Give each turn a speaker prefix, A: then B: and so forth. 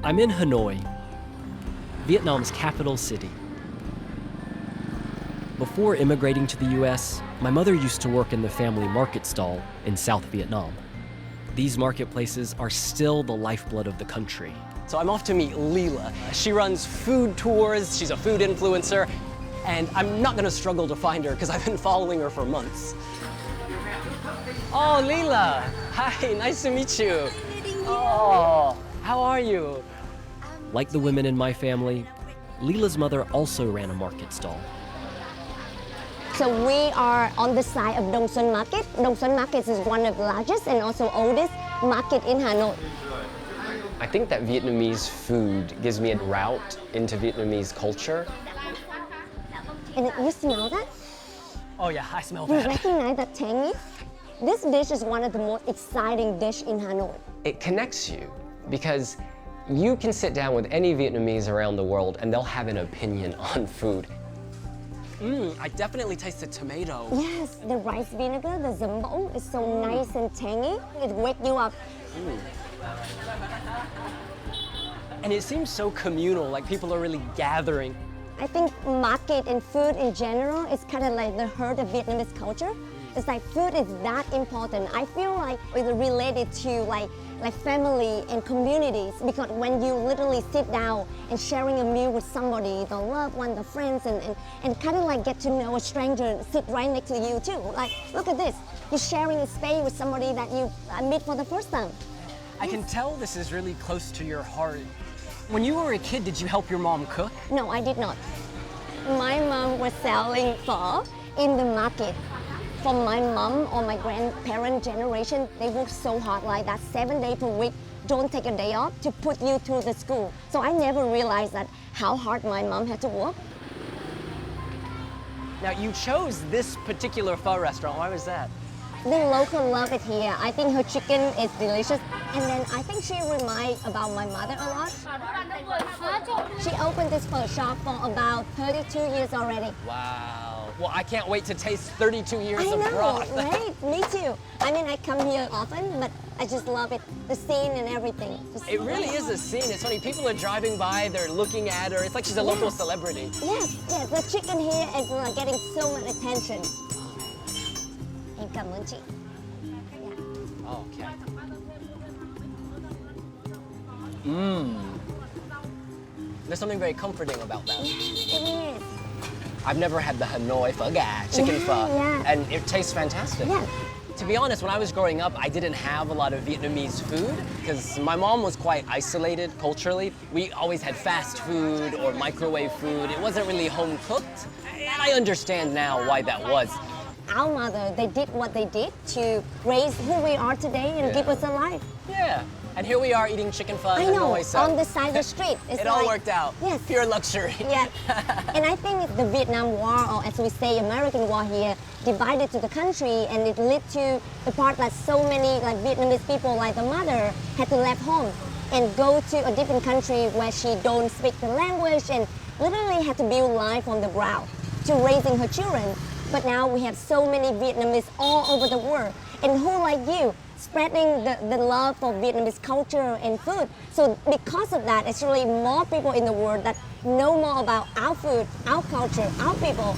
A: I'm in Hanoi, Vietnam's capital city. Before immigrating to the US, my mother used to work in the family market stall in South Vietnam. These marketplaces are still the lifeblood of the country.
B: So I'm off to meet Leela. She runs food tours, she's a food influencer, and I'm not gonna struggle to find her because I've been following her for months. Oh, Leela! Hi, nice to meet you. Oh, how are you?
A: Like the women in my family, Leela's mother also ran a market stall.
C: So we are on the side of Dong Xuân Market. Dong Xuân Market is one of the largest and also oldest market in Hanoi.
B: I think that Vietnamese food gives me a route into Vietnamese culture.
C: And you smell that?
B: Oh yeah, I smell
C: You
B: that.
C: recognize that tangy? This dish is one of the most exciting dishes in Hanoi.
B: It connects you because you can sit down with any Vietnamese around the world and they'll have an opinion on food. I definitely taste the tomato.
C: Yes, the rice vinegar, the giấm bỗng is so nice and tangy. It wakes you up.
B: And it seems so communal, like people are really gathering.
C: I think market and food in general is kind of like the heart of Vietnamese culture. It's like food is that important. I feel like it's related to like family and communities, because when you literally sit down and sharing a meal with somebody, the loved one, the friends, and kind of like get to know a stranger sit right next to you too. Like, look at this. You're sharing a space with somebody that you meet for the first time.
B: I can tell this is really close to your heart. When you were a kid, did you help your mom cook?
C: No, I did not. My mom was selling pho in the market. For my mom or my grandparent generation, they work so hard like that, 7 days per week, don't take a day off to put you through the school. So I never realized that how hard my mom had to work.
B: Now you chose this particular pho restaurant, why was that?
C: The local love it here. I think her chicken is delicious. And then I think she reminds about my mother a lot. She opened this pho shop for about 32 years already.
B: Wow. Well, I can't wait to taste 32 years
C: I
B: of
C: know,
B: broth.
C: right? Me too. I mean, I come here often, but I just love it. The scene and everything.
B: It really is a scene. It's funny, people are driving by, they're looking at her. It's like she's a local celebrity.
C: Yes, yes. The chicken here is getting so much attention. Em cảm ơn chị.
B: Okay. There's something very comforting about that.
C: It is.
B: I've never had the Hanoi pho gà, chicken pho,
C: yeah.
B: and it tastes fantastic.
C: Yeah.
B: To be honest, when I was growing up, I didn't have a lot of Vietnamese food because my mom was quite isolated culturally. We always had fast food or microwave food. It wasn't really home cooked. And I understand now why that was.
C: Our mother, they did what they did to raise who we are today and keep us alive.
B: Yeah. And here we are eating chicken pho in
C: I know,
B: Hanoi, so
C: on the side of the street. It's
B: it all
C: like,
B: worked out.
C: Yes.
B: Pure luxury.
C: Yeah. And I think the Vietnam War, or as we say, American War here, divided to the country, and it led to the part that so many like Vietnamese people, like the mother, had to leave home and go to a different country where she don't speak the language and literally had to build life on the ground to raising her children. But now we have so many Vietnamese all over the world, and who like you, spreading the love for Vietnamese culture and food. So because of that, it's really more people in the world that know more about our food, our culture, our people.